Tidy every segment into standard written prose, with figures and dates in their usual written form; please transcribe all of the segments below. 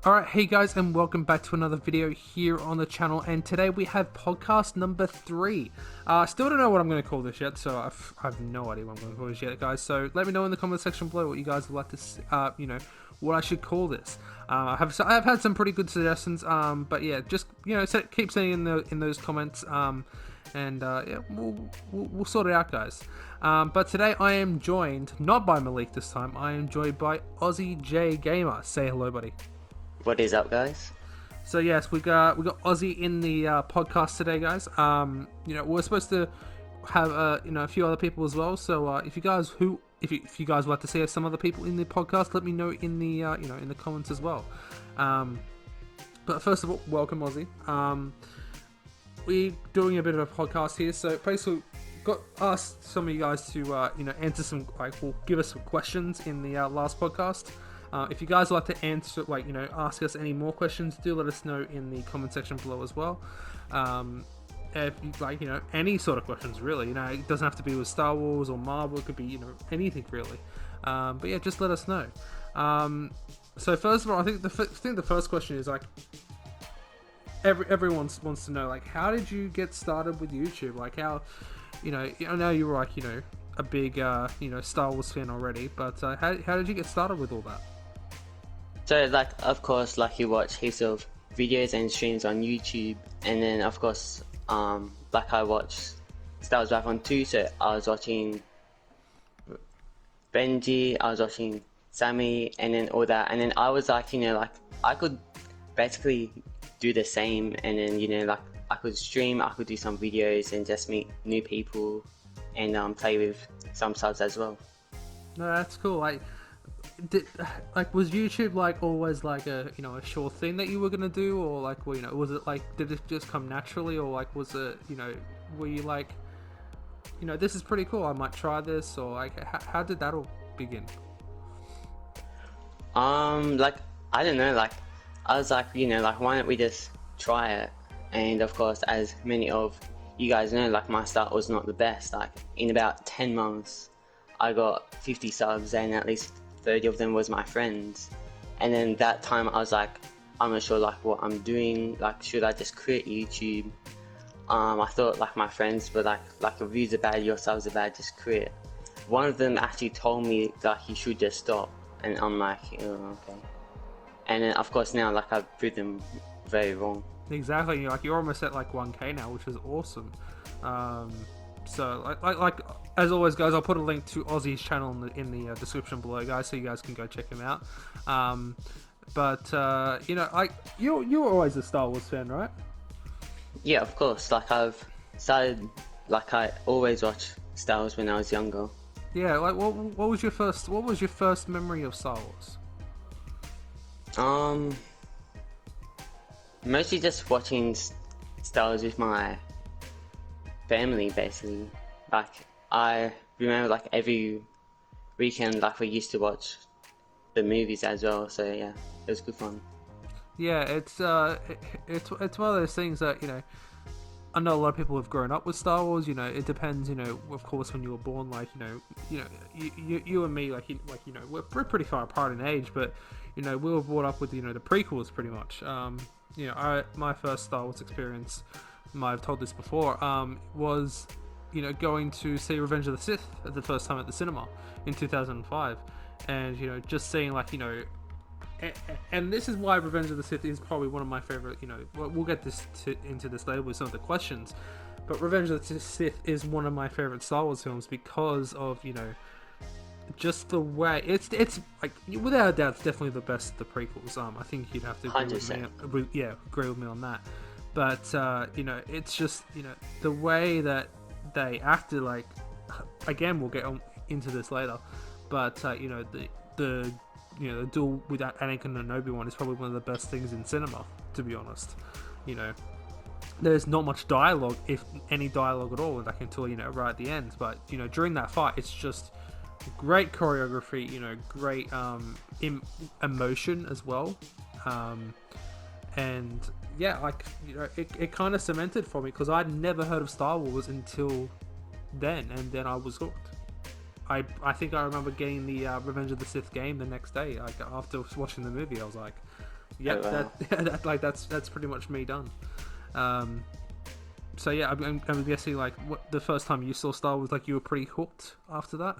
Alright, hey guys, and welcome back to another video here on the channel, and today we have podcast number 3. Still don't know what I'm going to call this yet, so I've no idea what I'm going to call this yet, guys, so let me know in the comment section below what you guys would like to see, what I should call this. I've had some pretty good suggestions, but yeah, just, keep saying in those comments, yeah, we'll sort it out, guys. But today I am joined, not by Malik this time, I am joined by AussieJGamer. Say hello, buddy. What is up, guys? So yes, we got Aussie in the podcast today, guys. We're supposed to have a few other people as well. So if you guys would like to see some other people in the podcast, let me know in the in the comments as well. But first of all, welcome, Aussie. We're doing a bit of a podcast here, so basically got asked some of you guys to answer some give us some questions in the last podcast. If you guys would like to answer, ask us any more questions, do let us know in the comment section below as well. If you any sort of questions, really, it doesn't have to be with Star Wars or Marvel, it could be, anything really. But yeah, just let us know. So first of all, I think the first question is everyone wants to know, how did you get started with YouTube? How, I know you were a big Star Wars fan already, but how did you get started with all that? So, of course, you watch heaps of videos and streams on YouTube, and then, of course, I watched Star Wars Battlefront 2, so I was watching Benji, I was watching Sammy, and then all that, and then I was I could basically do the same, and then, I could stream, I could do some videos, and just meet new people, and play with some subs as well. No, that's cool. Was YouTube always a sure thing that you were gonna do, or was it did it just come naturally, or was it were you this is pretty cool, I might try this, or how did that all begin? I don't know, I was why don't we just try it? And of course, as many of you guys know, my start was not the best. In about 10 months I got 50 subs, and at least 30 of them was my friends. And then that time I was I'm not sure what I'm doing, should I just create YouTube? I thought my friends were if views are bad, your subs are bad, just quit. One of them actually told me you should just stop, and I'm oh, okay. And then of course now I've proved them very wrong. Exactly, you're almost at 1k now, which is awesome. So as always, guys, I'll put a link to Aussie's channel in the description below, guys, so you guys can go check him out. You were always a Star Wars fan, right? Yeah, of course. I've started I always watched Star Wars when I was younger. Yeah, what was your first memory of Star Wars? Mostly just watching Star Wars with my family, basically. I remember every weekend we used to watch the movies as well, so yeah, it was good fun. Yeah, it's one of those things that I know a lot of people have grown up with Star Wars. It depends, of course, when you were born. You and me, we're pretty far apart in age, but we were brought up with the prequels pretty much. My first Star Wars experience, I might have told this before, was going to see Revenge of the Sith at the first time at the cinema in 2005, and just seeing and this is why Revenge of the Sith is probably one of my favorite. We'll get into this later with some of the questions, but Revenge of the Sith is one of my favorite Star Wars films because of just the way it's without a doubt, it's definitely the best of the prequels. I think you'd have to agree with me. Agree with me on that. But it's just the way that they acted. Again, we'll get into this later. But the duel with Anakin and Obi-Wan is probably one of the best things in cinema, to be honest. There's not much dialogue, if any dialogue at all, until right at the end. But during that fight, it's just great choreography. Great emotion as well. And yeah, it kind of cemented for me, because I'd never heard of Star Wars until then, and then I was hooked. I think I remember getting the Revenge of the Sith game the next day, after watching the movie. I was like, Yeah, Oh, wow. that's pretty much me done. So yeah, I'm guessing like what the first time you saw Star Wars, like you were pretty hooked after that.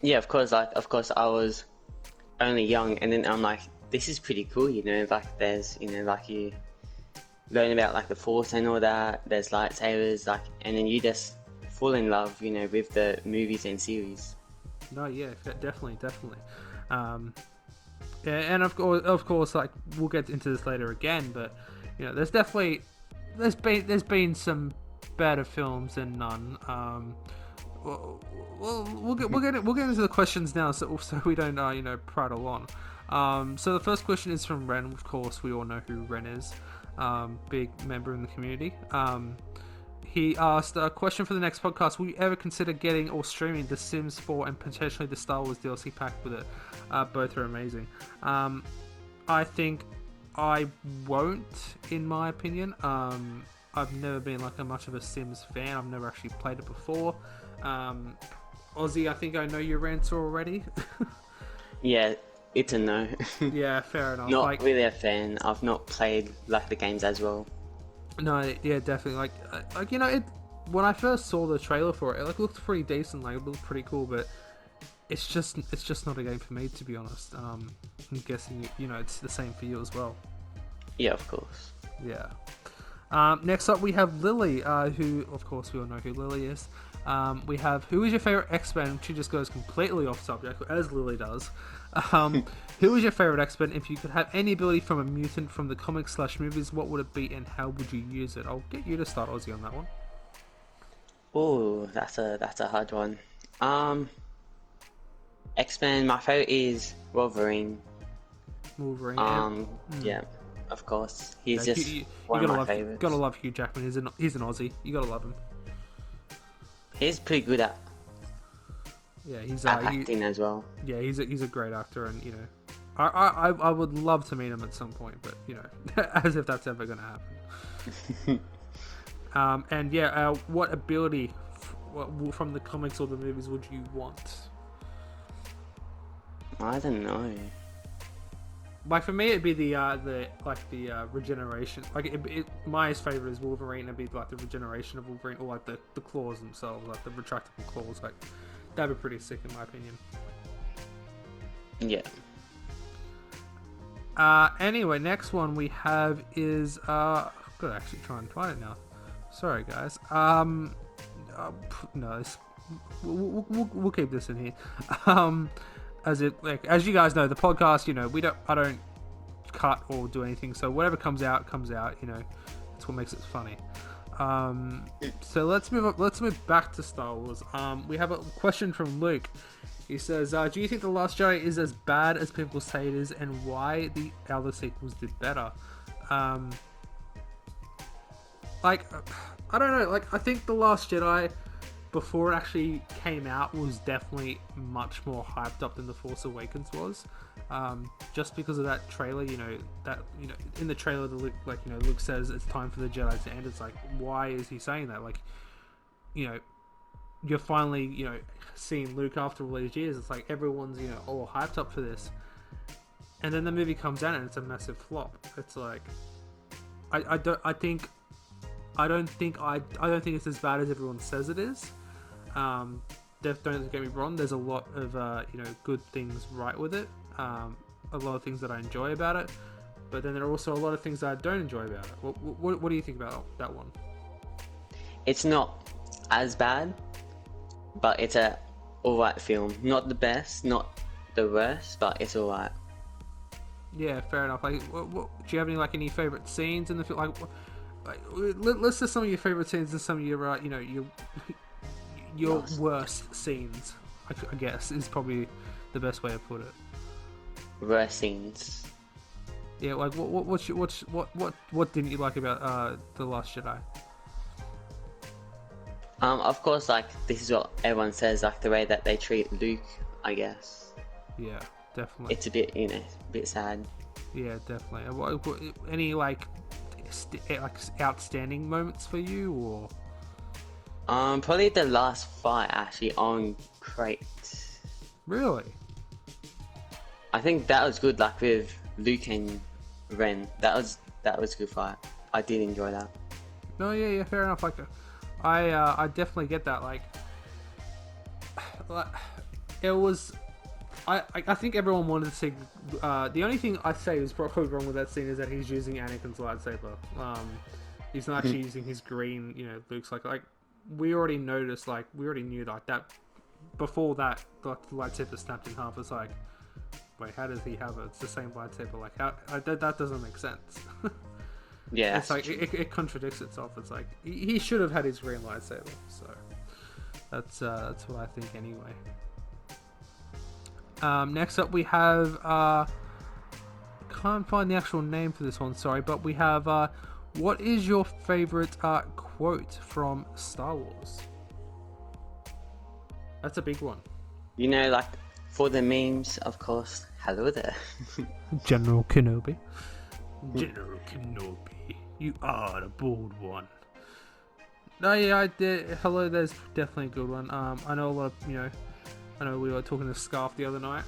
Yeah, of course, I was only young, and then I'm like, this is pretty cool, you know. Like, there's, you know, like you learn about like the Force and all that. There's lightsabers, like, and then you just fall in love, you know, with the movies and series. No, yeah, definitely. Yeah, and of course, like we'll get into this later again, but you know, there's been some better films than none. We'll get into the questions now, so we don't prattle on. So the first question is from Ren. Of course, we all know who Ren is. Big member in the community. He asked a question for the next podcast. Will you ever consider getting or streaming The Sims 4 and potentially the Star Wars DLC pack with it? Both are amazing. I think I won't, in my opinion. I've never been like much of a Sims fan. I've never actually played it before. Aussie, I think I know your answer already. Yeah, it's a no. Yeah, fair enough. Not really a fan. I've not played like the games as well. No, yeah, definitely. Like you know, it. When I first saw the trailer for it, it looked pretty decent. Like it looked pretty cool, but it's just not a game for me, to be honest. I'm guessing it's the same for you as well. Yeah, of course. Yeah. Next up, we have Lily, who, of course, we all know who Lily is. We have, who is your favorite X-Men? She just goes completely off subject, as Lily does. Who is your favorite X-Men? If you could have any ability from a mutant from the comics/movies, what would it be and how would you use it? I'll get you to start, Aussie, on that one. Oh, that's a hard one. X-Men, my favorite is Wolverine. Yeah, of course. He's just one of my favorites. Gotta love Hugh Jackman. He's an Aussie. You gotta love him. He's pretty good at he's acting as well. Yeah, he's a great actor, and I would love to meet him at some point, but as if that's ever gonna happen. And what ability from the comics or the movies would you want? I don't know. Like for me, it'd be the regeneration. Like my favorite is Wolverine. It'd be like the regeneration of Wolverine, or like the claws themselves, like the retractable claws. Like that'd be pretty sick in my opinion. Yeah. Anyway, next one we have is I've got to actually try and find it now. Sorry, guys. No, we'll keep this in here. As you guys know, the podcast, I don't cut or do anything, so whatever comes out, that's what makes it funny. So let's move back to Star Wars. We have a question from Luke. He says, do you think The Last Jedi is as bad as people say it is, and why the other sequels did better? I don't know, I think The Last Jedi, before it actually came out, was definitely much more hyped up than The Force Awakens was. Just because of that trailer, in the trailer, Luke says it's time for the Jedi to end. It's like, why is he saying that? You're finally, seeing Luke after all these years. It's like everyone's, all hyped up for this. And then the movie comes out and it's a massive flop. It's like, I don't think it's as bad as everyone says it is. Don't get me wrong. There's a lot of good things right with it. A lot of things that I enjoy about it, but then there are also a lot of things that I don't enjoy about it. What do you think about that one? It's not as bad, but it's a alright film. Not the best, not the worst, but it's alright. Yeah, fair enough. Do you have any favorite scenes in the film? Let's list some of your favorite scenes and some of your your worst scenes. I guess is probably the best way to put it. Worst scenes. Yeah, what didn't you like about The Last Jedi? Of course, this is what everyone says, the way that they treat Luke, I guess. Yeah, definitely. It's a bit, a bit sad. Yeah, definitely. Any outstanding moments for you, or? Probably the last fight actually on Crate. Really? I think that was good, with Luke and Ren. That was a good fight. I did enjoy that. No, yeah, fair enough. Like, I definitely get that. Like it was. I think everyone wanted to see. The only thing I say is probably wrong with that scene is that he's using Anakin's lightsaber. He's not actually using his green. You know, Luke's like we already noticed. Like we already knew that before that the lightsaber snapped in half. It's like, wait, how does he have it? It's the same lightsaber. Like how that doesn't make sense. Yeah, it's like it contradicts itself. It's like he should have had his green lightsaber. So that's what I think anyway. Next up we have can't find the actual name for this one, sorry, but we have what is your favorite quote from Star Wars? That's a big one. You know, like for the memes, of course. Hello there. General Kenobi. General Kenobi, you are the bold one. No, yeah, I did. Hello, there's definitely a good one. I know a lot of, I know we were talking to Scarf the other night.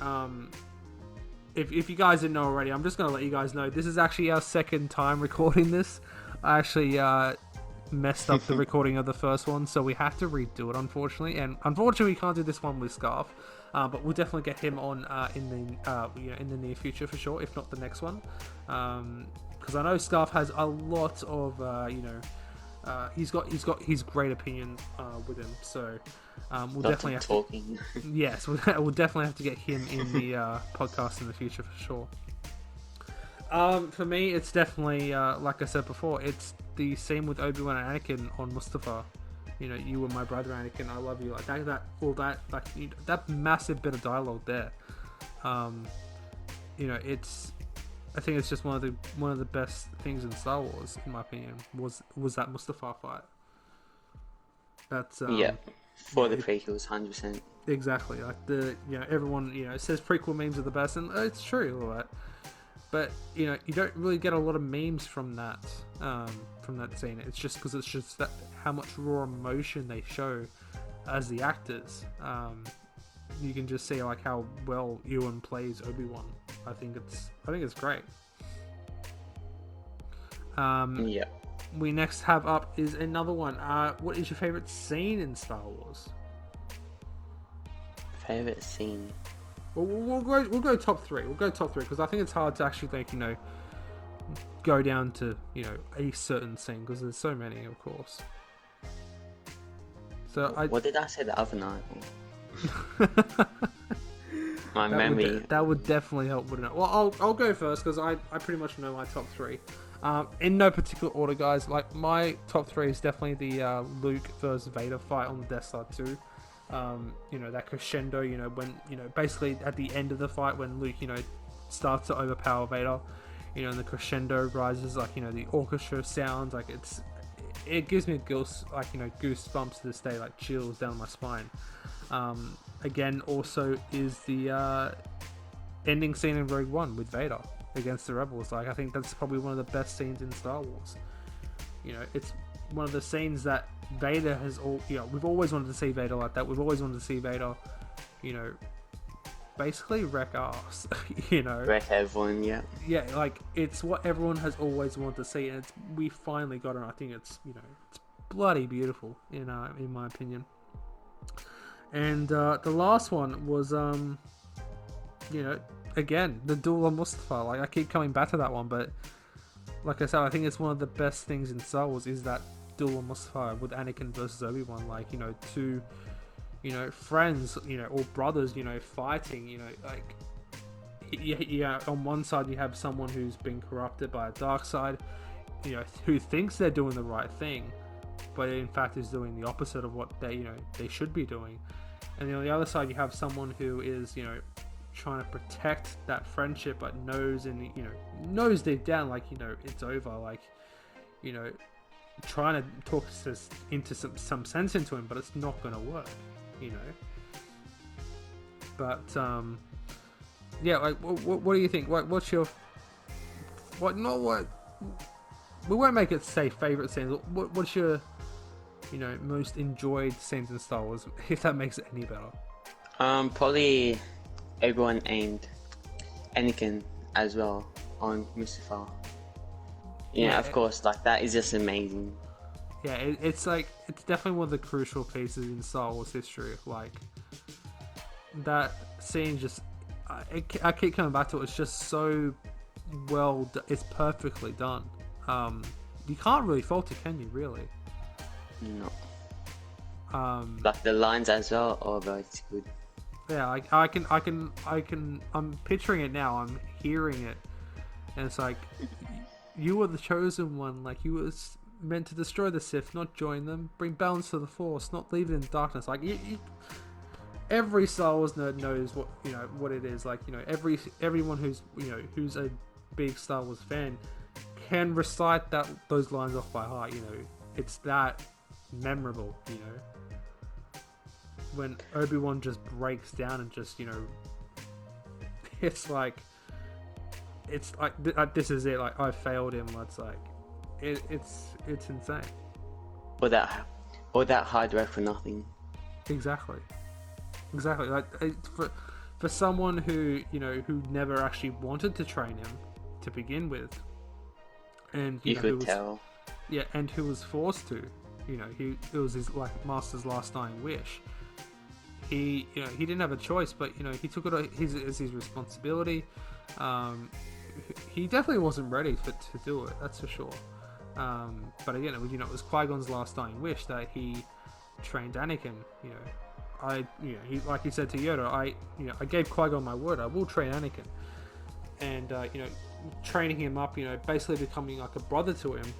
If you guys didn't know already, I'm just going to let you guys know. This is actually our second time recording this. I actually messed up the recording of the first one, so we had to redo it, unfortunately. And unfortunately, we can't do this one with Scarf. But we'll definitely get him on in the near future for sure, if not the next one. Because I know Scarf has a lot of he's got his great opinions with him. So we'll definitely have talking. Yes, we'll definitely have to get him in the podcast in the future for sure. For me, it's definitely like I said before, it's the scene with Obi-Wan and Anakin on Mustafar. You know, you were my brother, Anakin. I love you. Like that massive bit of dialogue there. I think it's just one of the best things in Star Wars, in my opinion. Was that Mustafar fight? That's for the prequels, 100%. Exactly. Like everyone says prequel memes are the best, and it's true, all that. But you don't really get a lot of memes from that scene. It's just because it's just that how much raw emotion they show as the actors. You can just see like how well Ewan plays Obi-Wan. I think it's great. We next have up is another one. What is your favorite scene in Star Wars? Favorite scene. We'll go top three. We'll go top three because I think it's hard to actually go down to a certain scene because there's so many, of course. So what did I say the other night? My memory. That would definitely help, wouldn't it? Well, I'll go first because I pretty much know my top three. In no particular order, guys. Like my top three is definitely the Luke versus Vader fight on the Death Star 2. That crescendo, when basically at the end of the fight when Luke starts to overpower Vader, and the crescendo rises, like the orchestra sounds, like it gives me goosebumps to this day, like chills down my spine. Again, also is the ending scene in Rogue One with Vader against the Rebels. Like I think that's probably one of the best scenes in Star Wars. It's one of the scenes that Vader has we've always wanted to see Vader like that. We've always wanted to see Vader, basically wreck ass, Wreck everyone, yeah. Yeah, like it's what everyone has always wanted to see, and we finally got it. I think it's it's bloody beautiful, in my opinion. And the last one was again the duel on Mustafar. Like I keep coming back to that one, but like I said, I think it's one of the best things in Star Wars is that duel on Mustafar with Anakin versus Obi-Wan. Like two friends, or brothers, fighting. Like on one side you have someone who's been corrupted by a dark side, who thinks they're doing the right thing, but in fact is doing the opposite of what they should be doing. And then on the other side you have someone who is trying to protect that friendship, but knows deep down like it's over, like trying to talk into some sense into him, but it's not going to work, but like what do you think? What's your we won't make it say favorite scenes. What's your most enjoyed scenes in Star Wars, if that makes it any better? Probably Obi-Wan and Anakin as well on Mustafar. Yeah, of course, like that is just amazing. Yeah, it's like it's definitely one of the crucial pieces in Star Wars history. Like that scene, just I keep coming back to it. It's just so it's perfectly done. You can't really fault it, can you? Really? No. Like the lines as well. Oh, but it's good. Yeah, I'm picturing it now. I'm hearing it, and it's like you were the chosen one. Like you was meant to destroy the Sith, not join them. Bring balance to the Force, not leave it in darkness. Like every Star Wars nerd knows what it is. Like everyone who's a big Star Wars fan can recite those lines off by heart. It's that memorable. When Obi-Wan just breaks down and just it's like this is it. Like I failed him. It's like it's insane. All that hard work for nothing. Exactly. Like for someone who who never actually wanted to train him to begin with, and you could tell. Yeah, and who was forced to. It was his master's last dying wish. He didn't have a choice, but he took it as his responsibility. He definitely wasn't ready to do it. That's for sure. But again, it was Qui-Gon's last dying wish that he trained Anakin. He, like he said to Yoda, I gave Qui-Gon my word. I will train Anakin, and training him up. Basically becoming like a brother to him.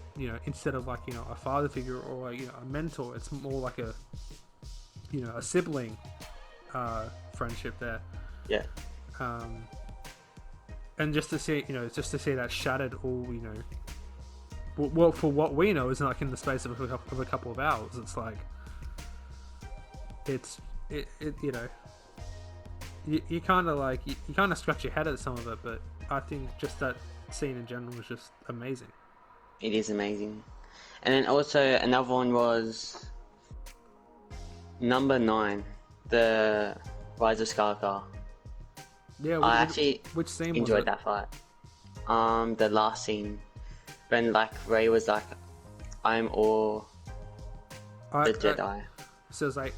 Instead of like a father figure or a mentor. It's more like a sibling friendship there. Yeah. And just to see that shattered all well, for what we know is like in the space of a couple of hours. It's like you kind of scratch your head at some of it, but I think just that scene in general was just amazing. It is amazing. And then also another one was number 9, the Rise of Skywalker. Yeah, I actually which scene enjoyed that fight. The last scene when like Rey was like, "I'm all the Jedi." So it's like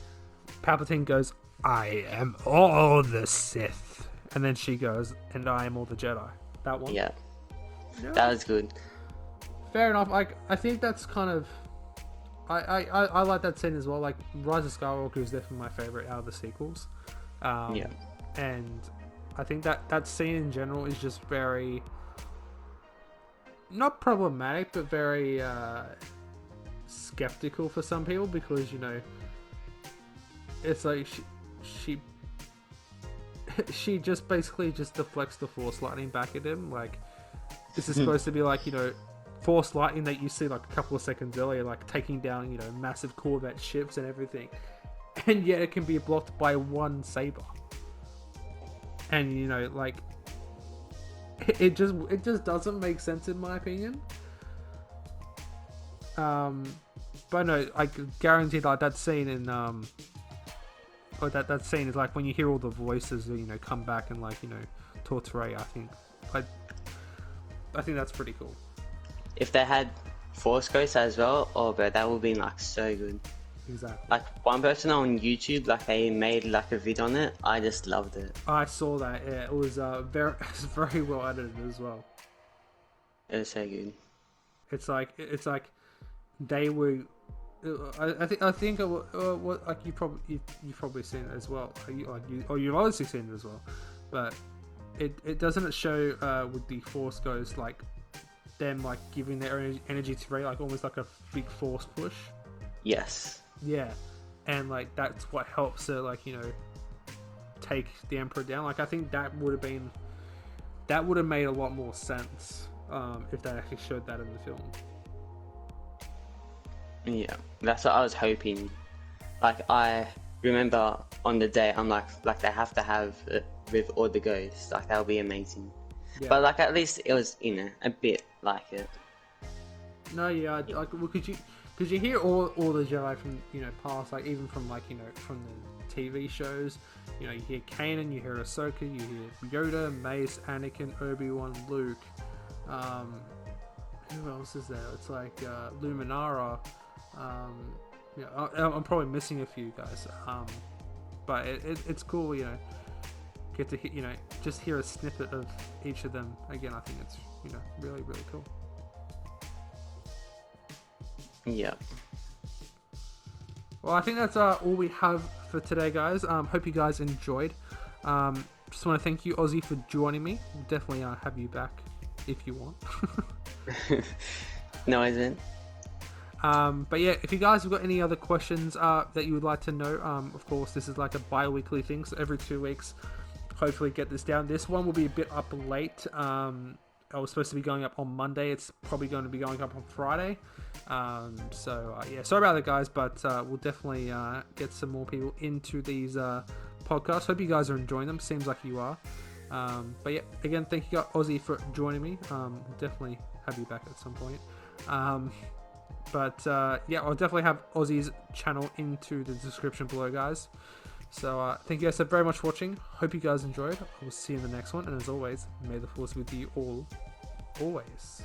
Palpatine goes, "I am all the Sith," and then she goes, "And I am all the Jedi." That one. Yeah. That was good. Fair enough. I think that's kind of. I like that scene as well. Like Rise of Skywalker is definitely my favorite out of the sequels. Yeah. And I think that scene in general is just very not problematic, but very skeptical for some people because it's like she just basically just deflects the Force lightning back at him. Like this is supposed to be like Force lightning that you see like a couple of seconds earlier, like taking down massive Corvette ships and everything, and yet it can be blocked by one saber. And like it just doesn't make sense in my opinion. But no, I guarantee that scene in or that scene is like when you hear all the voices come back and talk to Rey. I think that's pretty cool. If they had Force Ghosts as well, oh bro, that would be like so good. Exactly. Like one person on YouTube, like they made like a vid on it. I just loved it. I saw that. Yeah, it was very well edited as well. It was so good. It's like they were. I think what like you've probably seen it as well. You've obviously seen it as well, but it doesn't show with the Force Ghosts like them like giving their energy to Rey like almost like a big Force push. Yes. Yeah, and like that's what helps her take the Emperor down. Like I think that would have made a lot more sense if they actually showed that in the film. Yeah, that's what I was hoping. Like I remember on the day, I'm like they have to have it with all the ghosts. Like that would be amazing. Yeah. But like at least it was a bit like it. No, yeah, like because you hear all the Jedi from past, like even from from the TV shows. You hear Kanan, you hear Ahsoka, you hear Yoda, Mace, Anakin, Obi-Wan, Luke, Who else is there? It's like Luminara. I'm probably missing a few guys. But it's cool, get to just hear a snippet of each of them again. I think it's really, really cool. Yep. Well, I think that's all we have for today, guys. Hope you guys enjoyed. Just want to thank you, Aussie, for joining me. We'll definitely have you back if you want. No, I didn't. But yeah, if you guys have got any other questions that you would like to know, of course, this is like a bi-weekly thing, so every 2 weeks, hopefully get this down. This one will be a bit up late. I was supposed to be going up on Monday. It's probably going to be going up on Friday. So yeah, sorry about that, guys, but we'll definitely get some more people into these podcasts. Hope you guys are enjoying them. Seems like you are. But yeah, again, thank you, Aussie, for joining me. We'll definitely have you back at some point. But yeah, I'll definitely have Aussie's channel into the description below, guys. So thank you guys so very much for watching. Hope you guys enjoyed. I will see you in the next one. And as always, may the force with you all, always.